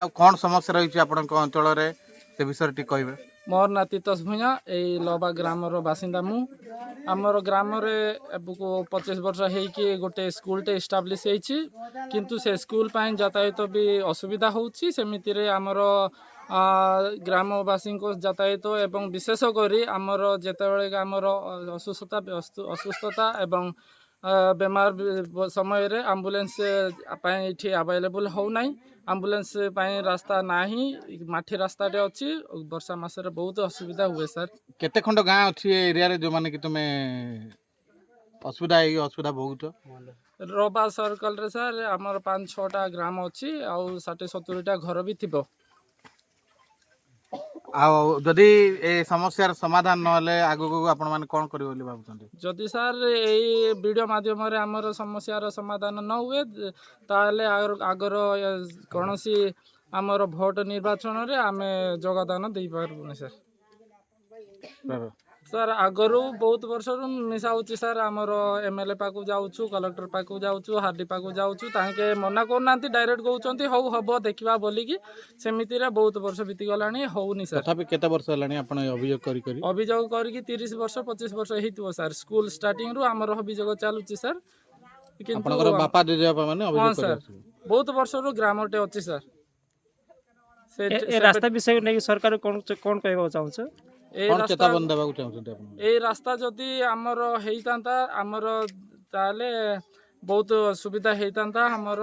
कौन समस्या रही अंचल से विषय टी कहे मोर ना तीतस भूया यही लबा ग्रामर बासिंदा मु आमर ग्राम 25 वर्ष होगी गोटे स्कूलटे इस्टाब्लीश होती किंतु से स्कूल यातायात भी असुविधा होची सेमिति रे आमर ग्रामवासी यातायात एवं विशेषकर आमर जेतेबेले आमर असुस्थता एवं बेमार समय रे एम्बुलेंस ये अवेलेबल हो ना एम्बुलेंस रास्ता ना माठी रास्ता अच्छी वर्षा मासरे बहुत असुविधा हुए सर केते खंड गाँ अच्छी एरिया रे जो माने कि तुम असुविधा असुविधा बहुत रबा सर्कल रे सर आमर 5-6टा ग्राम अच्छी आउ 60-70टा घर भी थिबो जदि ए समस्यार समाधान नहले आगु आपण माने कोन करियो बोली भाबुछन्ती जदि सर यही वीडियो माध्यम रे आमर समस्यार समाधान न हुए ताले आगर कौन सी आमर भोट निर्वाचन रे आमे योगदान दे पारबुनी सर सर आगरू बहुत वर्ष मिसा होची सर आमर एमएलए पाकु जाउछु कलेक्टर पाकु जाउछु हार्डी पाकु जाउछु तांके मना करनांती डायरेक्ट कहउचंती हौ हबो देखिबा बोली कि सेमिति रे बहुत वर्ष बीती गलानी हौनी सर तथापि केते वर्ष हलानी आपण अभियोग करी 30 वर्ष 25 वर्ष हेतिबो सर स्कूल स्टार्टिंग रु आमर अभियोग चालुची सर किंतु बापा दीदी बापा माने अभियोग सर बहुत वर्ष रु ग्रामटे अछि सर ए रास्ता विषय नै सरकार कोन कहबा चाहछ ए रास्ता जदि आमर हेइतांता आमर ताले बहुत सुविधा हेइतांता आमर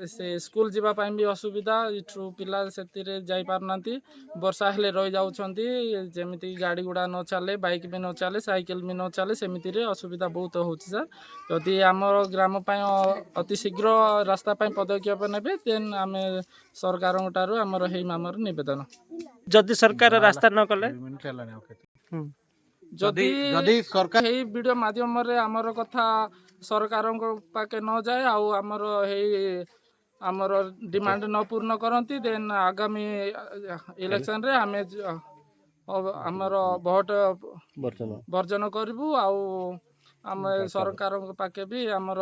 से स्कूल जीवा पाई भी असुविधा इठू पिला सेतिरे जाई पारनांती वर्षा हेले रहि जाउछंती जेमिति गाड़ी गुडा न चले बाइक भी न चले साइकिल भी न चले सेमिति रे असुविधा बहुत होची सर जदि आमर ग्राम पाई अति शीघ्र रास्ता पाई पदक्षेप नेबे देन आमे सरकार टारू आमर हेइ मामर निवेदन जदि सरकार रास्ता न कले जदि सरकार यही वीडियो माध्यम रे आमर कथा सरकार पाके न जाए आउ आमर आमर डिमांड न पूर्ण करती देन आगामी इलेक्शन रे आमे आमर भोट वर्जन करू आउ आम सरकार पाके भी आमर